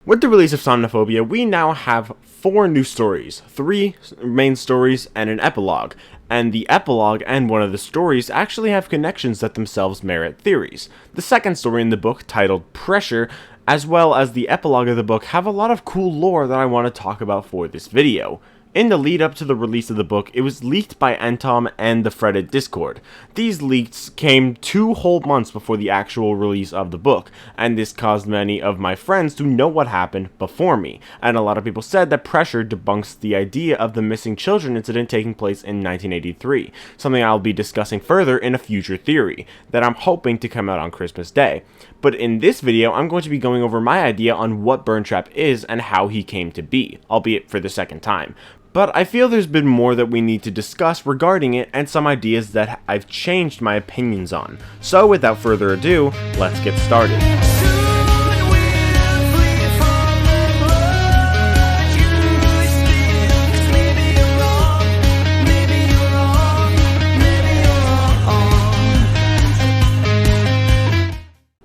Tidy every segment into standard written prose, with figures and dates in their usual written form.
With the release of Somnophobia, we now have 4 new stories, 3 main stories, and an epilogue. And the epilogue and one of the stories actually have connections that themselves merit theories. The second story in the book, titled Pressure, as well as the epilogue of the book, have a lot of cool lore that I want to talk about for this video. In the lead up to the release of the book, it was leaked by Entom and the Fretted Discord. These leaks came 2 whole months before the actual release of the book, and this caused many of my friends to know what happened before me, and a lot of people said that Pressure debunks the idea of the missing children incident taking place in 1983, something I'll be discussing further in a future theory, that I'm hoping to come out on Christmas Day. But in this video, I'm going to be going over my idea on what Burntrap is and how he came to be, albeit for the second time. But I feel there's been more that we need to discuss regarding it and some ideas that I've changed my opinions on. So without further ado, let's get started.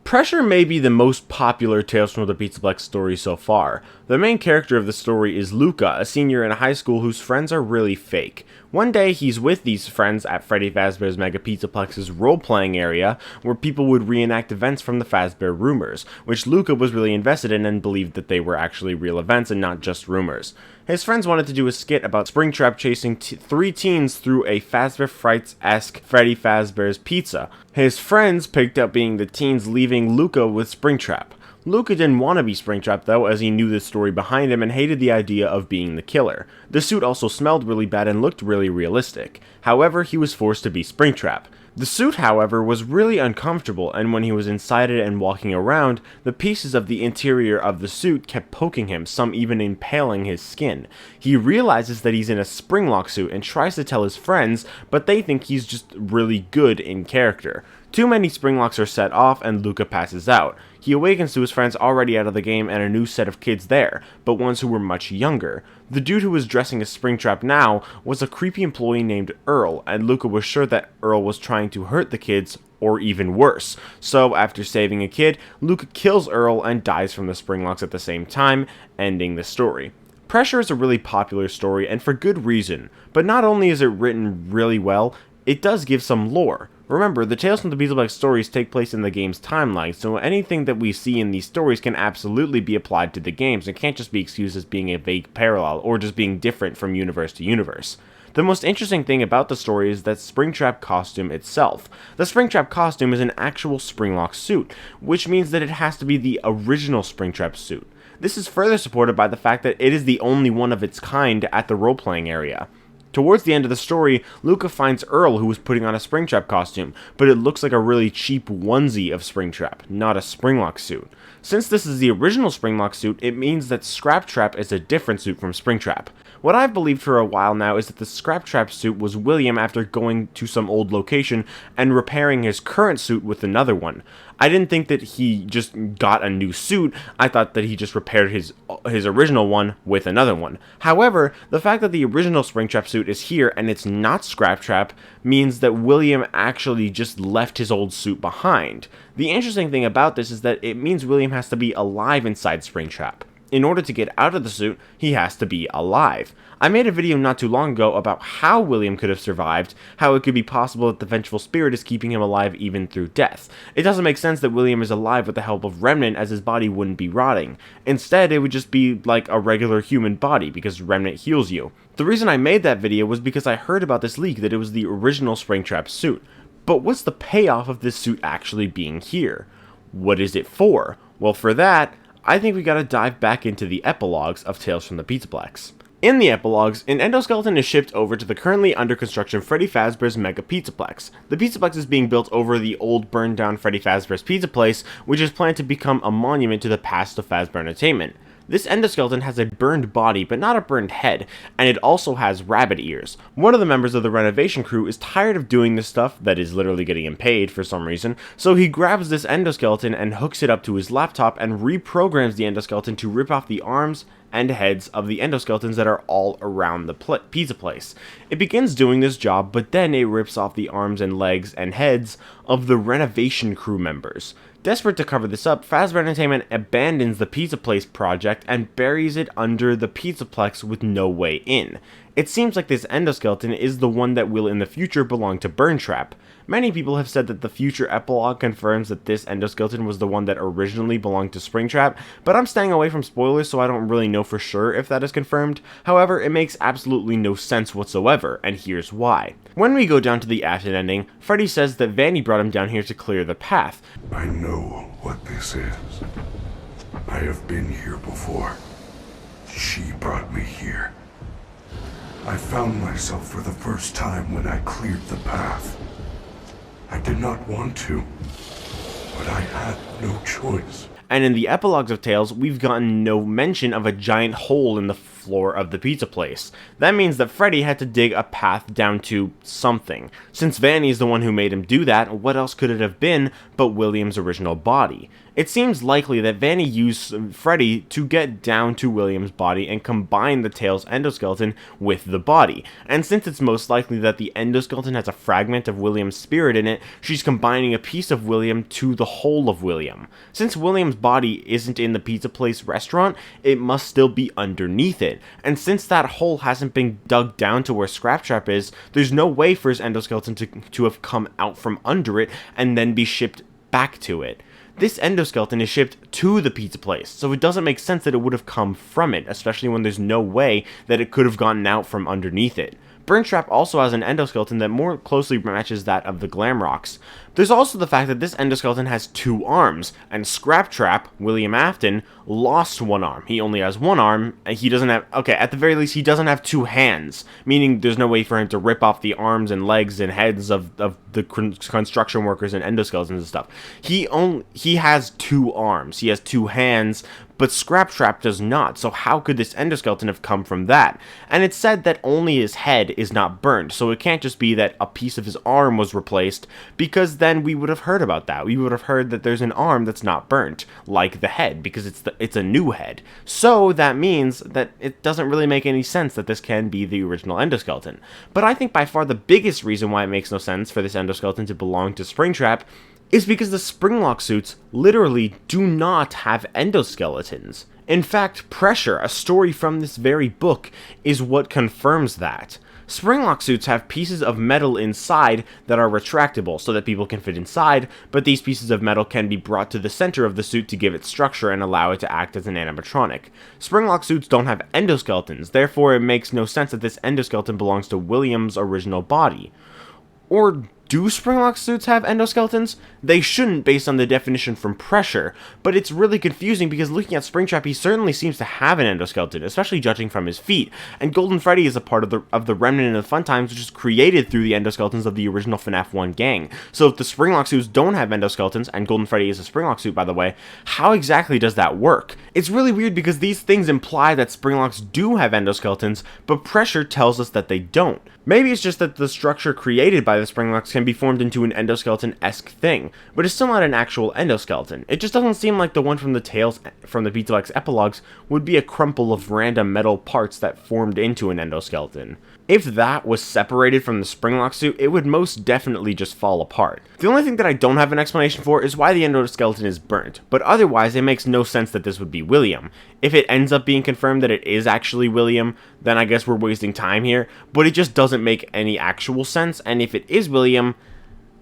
Pressure may be the most popular Tales from the Pizzaplex story so far. The main character of the story is Luca, a senior in a high school whose friends are really fake. One day, he's with these friends at Freddy Fazbear's Mega Pizzaplex's role-playing area, where people would reenact events from the Fazbear rumors, which Luca was really invested in and believed that they were actually real events and not just rumors. His friends wanted to do a skit about Springtrap chasing 3 teens through a Fazbear Frights-esque Freddy Fazbear's pizza. His friends picked up being the teens leaving Luca with Springtrap. Luca didn't want to be Springtrap though, as he knew the story behind him and hated the idea of being the killer. The suit also smelled really bad and looked really realistic. However, he was forced to be Springtrap. The suit, however, was really uncomfortable, and when he was inside it and walking around, the pieces of the interior of the suit kept poking him, some even impaling his skin. He realizes that he's in a Springlock suit and tries to tell his friends, but they think he's just really good in character. Too many Springlocks are set off and Luca passes out. He awakens to his friends already out of the game and a new set of kids there, but ones who were much younger. The dude who was dressing as Springtrap now was a creepy employee named Earl, and Luca was sure that Earl was trying to hurt the kids, or even worse. So after saving a kid, Luca kills Earl and dies from the Springlocks at the same time, ending the story. Pressure is a really popular story, and for good reason, but not only is it written really well, it does give some lore. Remember, the Tales from the Pizzaplex stories take place in the game's timeline, so anything that we see in these stories can absolutely be applied to the games and can't just be excused as being a vague parallel or just being different from universe to universe. The most interesting thing about the story is that Springtrap costume itself. The Springtrap costume is an actual Springlock suit, which means that it has to be the original Springtrap suit. This is further supported by the fact that it is the only one of its kind at the role-playing area. Towards the end of the story, Luca finds Earl, who was putting on a Springtrap costume, but it looks like a really cheap onesie of Springtrap, not a Springlock suit. Since this is the original Springlock suit, it means that Scraptrap is a different suit from Springtrap. What I've believed for a while now is that the Scraptrap suit was William after going to some old location and repairing his current suit with another one. I didn't think that he just got a new suit, I thought that he just repaired his original one with another one. However, the fact that the original Springtrap suit is here and it's not Scraptrap means that William actually just left his old suit behind. The interesting thing about this is that it means William has to be alive inside Springtrap. In order to get out of the suit, he has to be alive. I made a video not too long ago about how William could have survived, how it could be possible that the vengeful spirit is keeping him alive even through death. It doesn't make sense that William is alive with the help of Remnant, as his body wouldn't be rotting. Instead, it would just be like a regular human body, because Remnant heals you. The reason I made that video was because I heard about this leak that it was the original Springtrap suit. But what's the payoff of this suit actually being here? What is it for? Well, for that, I think we gotta dive back into the epilogues of Tales from the Pizzaplex. In the epilogues, an endoskeleton is shipped over to the currently under construction Freddy Fazbear's Mega Pizzaplex. The Pizzaplex is being built over the old burned down Freddy Fazbear's Pizza Place, which is planned to become a monument to the past of Fazbear Entertainment. This endoskeleton has a burned body, but not a burned head, and it also has rabbit ears. One of the members of the renovation crew is tired of doing this stuff that is literally getting him paid for some reason, so he grabs this endoskeleton and hooks it up to his laptop and reprograms the endoskeleton to rip off the arms and heads of the endoskeletons that are all around the pizza place. It begins doing this job, but then it rips off the arms and legs and heads of the renovation crew members. Desperate to cover this up, Fazbear Entertainment abandons the Pizzaplex project and buries it under the Pizzaplex with no way in. It seems like this endoskeleton is the one that will in the future belong to Burntrap. Many people have said that the future epilogue confirms that this endoskeleton was the one that originally belonged to Springtrap, but I'm staying away from spoilers so I don't really know for sure if that is confirmed. However, it makes absolutely no sense whatsoever, and here's why. When we go down to the Afton ending, Freddy says that Vanny brought him down here to clear the path. I know what this is. I have been here before. She brought me here. I found myself for the first time when I cleared the path. I did not want to, but I had no choice. And in the epilogues of Tales, we've gotten no mention of a giant hole in the floor of the pizza place. That means that Freddy had to dig a path down to something. Since Vanny is the one who made him do that, what else could it have been but William's original body? It seems likely that Vanny used Freddy to get down to William's body and combine the Tails endoskeleton with the body. And since it's most likely that the endoskeleton has a fragment of William's spirit in it, she's combining a piece of William to the whole of William. Since William's body isn't in the Pizza Place restaurant, it must still be underneath it. And since that hole hasn't been dug down to where Scraptrap is, there's no way for his endoskeleton to have come out from under it and then be shipped back to it. This endoskeleton is shipped to the pizza place, so it doesn't make sense that it would have come from it, especially when there's no way that it could have gotten out from underneath it. Burntrap also has an endoskeleton that more closely matches that of the Glamrocks. There's also the fact that this endoskeleton has 2 arms, and Scraptrap, William Afton, lost 1 arm. He only has 1 arm, and he doesn't have, okay, at the very least, he doesn't have 2 hands, meaning there's no way for him to rip off the arms and legs and heads of the construction workers and endoskeletons and stuff. He has 2 arms, he has 2 hands, but Scraptrap does not, so how could this endoskeleton have come from that? And it's said that only his head is not burned, so it can't just be that a piece of his arm was replaced, because then we would have heard about that. We would have heard that there's an arm that's not burnt, like the head, because it's a new head. So that means that it doesn't really make any sense that this can be the original endoskeleton. But I think by far the biggest reason why it makes no sense for this endoskeleton to belong to Springtrap is because the Springlock suits literally do not have endoskeletons. In fact, Pressure, a story from this very book, is what confirms that. Springlock suits have pieces of metal inside that are retractable so that people can fit inside, but these pieces of metal can be brought to the center of the suit to give it structure and allow it to act as an animatronic. Springlock suits don't have endoskeletons, therefore it makes no sense that this endoskeleton belongs to William's original body. Or do Springlock suits have endoskeletons? They shouldn't based on the definition from Pressure, but it's really confusing because looking at Springtrap, he certainly seems to have an endoskeleton, especially judging from his feet, and Golden Freddy is a part of the remnant of the Fun Times, which is created through the endoskeletons of the original FNaF 1 gang. So if the Springlock suits don't have endoskeletons, and Golden Freddy is a Springlock suit by the way, how exactly does that work? It's really weird because these things imply that Springlocks do have endoskeletons, but Pressure tells us that they don't. Maybe it's just that the structure created by the Springlocks can be formed into an endoskeleton-esque thing, but it's still not an actual endoskeleton. It just doesn't seem like the one from the Tales from the Pizzaplex epilogues would be a crumple of random metal parts that formed into an endoskeleton. If that was separated from the Springlock suit, it would most definitely just fall apart. The only thing that I don't have an explanation for is why the endoskeleton is burnt, but otherwise it makes no sense that this would be William. If it ends up being confirmed that it is actually William, then I guess we're wasting time here, but it just doesn't make any actual sense, and if it is William,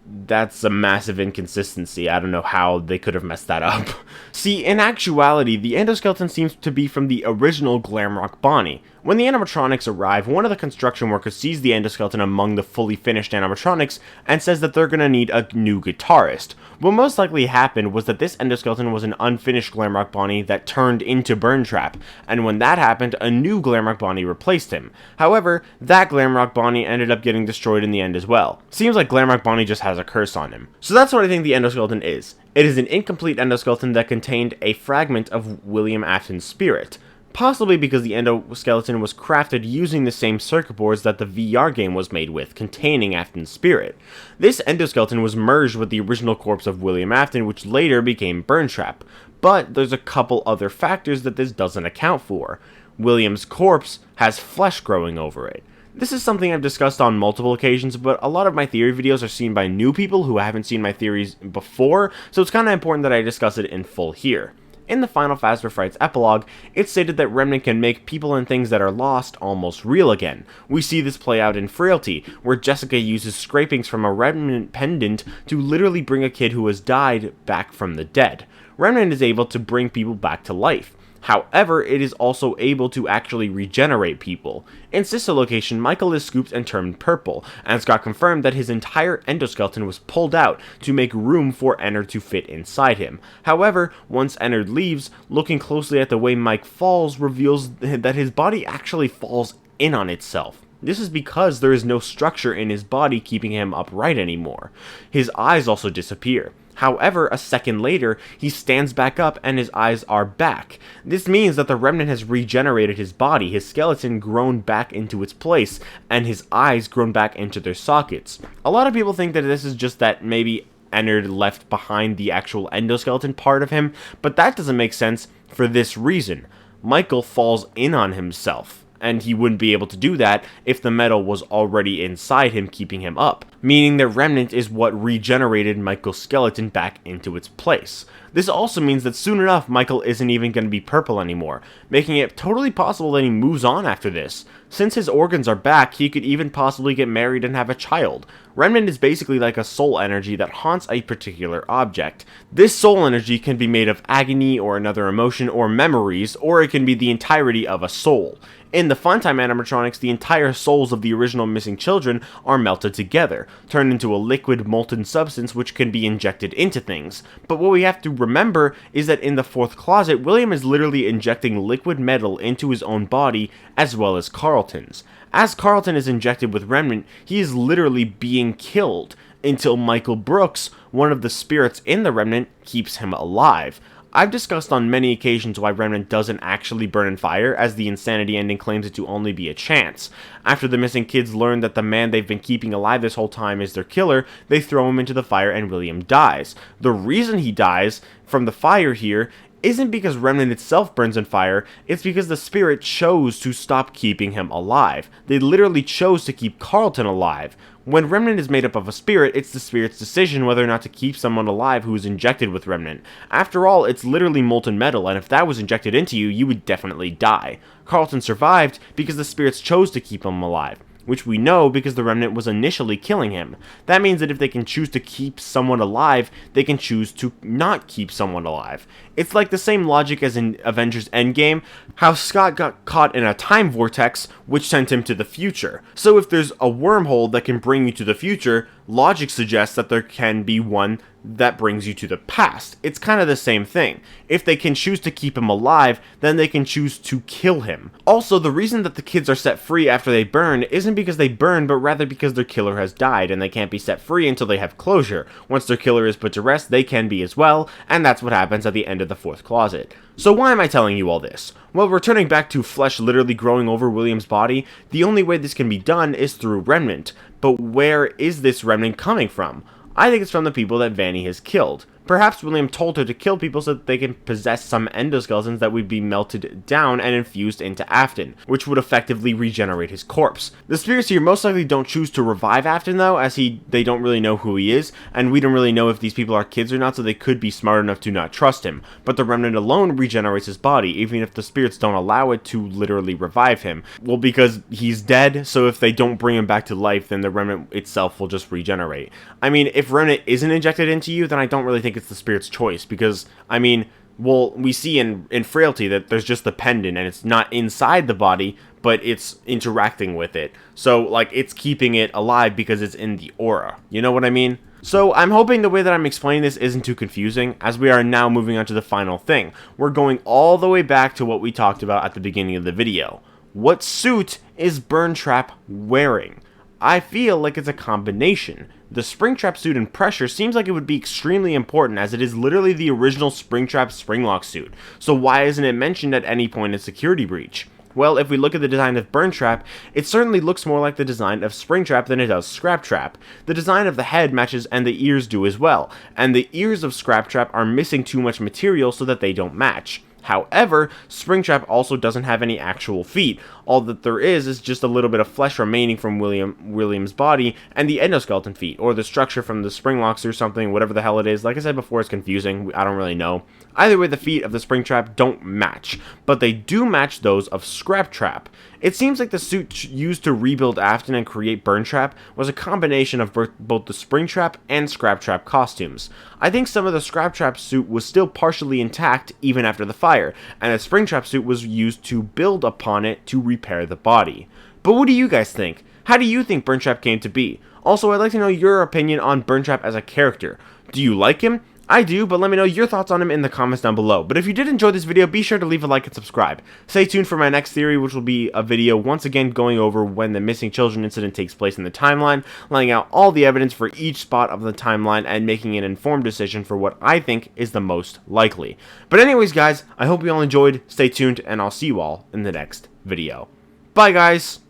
that's a massive inconsistency. I don't know how they could have messed that up. See, in actuality, the endoskeleton seems to be from the original Glamrock Bonnie. When the animatronics arrive, one of the construction workers sees the endoskeleton among the fully finished animatronics and says that they're gonna need a new guitarist. What most likely happened was that this endoskeleton was an unfinished Glamrock Bonnie that turned into Burntrap, and when that happened, a new Glamrock Bonnie replaced him. However, that Glamrock Bonnie ended up getting destroyed in the end as well. Seems like Glamrock Bonnie just has a curse on him. So that's what I think the endoskeleton is. It is an incomplete endoskeleton that contained a fragment of William Afton's spirit. Possibly because the endoskeleton was crafted using the same circuit boards that the VR game was made with, containing Afton's spirit. This endoskeleton was merged with the original corpse of William Afton, which later became Burntrap. But there's a couple other factors that this doesn't account for. William's corpse has flesh growing over it. This is something I've discussed on multiple occasions, but a lot of my theory videos are seen by new people who haven't seen my theories before, so it's kind of important that I discuss it in full here. In the final Fast for Fright's epilogue, it's stated that Remnant can make people and things that are lost almost real again. We see this play out in Frailty, where Jessica uses scrapings from a Remnant pendant to literally bring a kid who has died back from the dead. Remnant is able to bring people back to life. However, it is also able to actually regenerate people. In Sister Location, Michael is scooped and turned purple, and it's got confirmed that his entire endoskeleton was pulled out to make room for Ennard to fit inside him. However, once Ennard leaves, looking closely at the way Mike falls reveals that his body actually falls in on itself. This is because there is no structure in his body keeping him upright anymore. His eyes also disappear. However, a second later, he stands back up and his eyes are back. This means that the Remnant has regenerated his body, his skeleton grown back into its place, and his eyes grown back into their sockets. A lot of people think that this is just that maybe Ennard left behind the actual endoskeleton part of him, but that doesn't make sense for this reason. Michael falls in on himself, and he wouldn't be able to do that if the metal was already inside him keeping him up, meaning that Remnant is what regenerated Michael's skeleton back into its place. This also means that soon enough Michael isn't even going to be purple anymore, making it totally possible that he moves on after this. Since his organs are back, he could even possibly get married and have a child. Remnant is basically like a soul energy that haunts a particular object. This soul energy can be made of agony or another emotion or memories, or it can be the entirety of a soul. In the Funtime animatronics, the entire souls of the original missing children are melted together, turned into a liquid molten substance which can be injected into things. But what we have to remember is that in the fourth closet, William is literally injecting liquid metal into his own body as well as Carlton's. As Carlton is injected with Remnant, he is literally being killed until Michael Brooks, one of the spirits in the Remnant, keeps him alive. I've discussed on many occasions why Remnant doesn't actually burn in fire, as the Insanity ending claims it to only be a chance. After the missing kids learn that the man they've been keeping alive this whole time is their killer, they throw him into the fire and William dies. The reason he dies from the fire here isn't because Remnant itself burns in fire, it's because the spirit chose to stop keeping him alive. They literally chose to keep Carlton alive. When Remnant is made up of a spirit, it's the spirit's decision whether or not to keep someone alive who is injected with Remnant. After all, it's literally molten metal, and if that was injected into you, you would definitely die. Carlton survived because the spirits chose to keep him alive, which we know because the Remnant was initially killing him. That means that if they can choose to keep someone alive, they can choose to not keep someone alive. It's like the same logic as in Avengers Endgame, how Scott got caught in a time vortex, which sent him to the future. So if there's a wormhole that can bring you to the future, logic suggests that there can be one that brings you to the past. It's kind of the same thing. If they can choose to keep him alive, then they can choose to kill him. Also, the reason that the kids are set free after they burn isn't because they burn, but rather because their killer has died, and they can't be set free until they have closure. Once their killer is put to rest, they can be as well, and that's what happens at the end of the fourth closet. So why am I telling you all this? Well, returning back to flesh literally growing over William's body, the only way this can be done is through Remnant. But where is this Remnant coming from? I think it's from the people that Vanny has killed. Perhaps William told her to kill people so that they can possess some endoskeletons that would be melted down and infused into Afton, which would effectively regenerate his corpse. The spirits here most likely don't choose to revive Afton though, as they don't really know who he is, and we don't really know if these people are kids or not, so they could be smart enough to not trust him. But the Remnant alone regenerates his body, even if the spirits don't allow it to literally revive him. Well, because he's dead, so if they don't bring him back to life, then the Remnant itself will just regenerate. I mean, if Remnant isn't injected into you, then I don't really think it's the spirit's choice, because, I mean, well, we see in Frailty that there's just the pendant, and it's not inside the body, but it's interacting with it. So, like, it's keeping it alive because it's in the aura. You know what I mean? So, I'm hoping the way that I'm explaining this isn't too confusing, as we are now moving on to the final thing. We're going all the way back to what we talked about at the beginning of the video. What suit is Burntrap wearing? I feel like it's a combination. The Springtrap suit and pressure seems like it would be extremely important, as it is literally the original Springtrap Springlock suit. So why isn't it mentioned at any point in Security Breach? Well, if we look at the design of Burntrap, it certainly looks more like the design of Springtrap than it does Scraptrap. The design of the head matches and the ears do as well, and the ears of Scraptrap are missing too much material so that they don't match. However, Springtrap also doesn't have any actual feet. All that there is just a little bit of flesh remaining from William's body and the endoskeleton feet, or the structure from the spring locks or something, whatever the hell it is. Like I said before, it's confusing. I don't really know. Either way, the feet of the Springtrap don't match, but they do match those of Scraptrap. It seems like the suit used to rebuild Afton and create Burntrap was a combination of both the Springtrap and Scraptrap costumes. I think some of the Scraptrap suit was still partially intact even after the fire, and the Springtrap suit was used to build upon it to repair the body. But what do you guys think? How do you think Burntrap came to be? Also, I'd like to know your opinion on Burntrap as a character. Do you like him? I do, but let me know your thoughts on him in the comments down below. But if you did enjoy this video, be sure to leave a like and subscribe. Stay tuned for my next theory, which will be a video once again going over when the missing children incident takes place in the timeline, laying out all the evidence for each spot of the timeline and making an informed decision for what I think is the most likely. But anyways, guys, I hope you all enjoyed. Stay tuned, and I'll see you all in the next video. Bye, guys!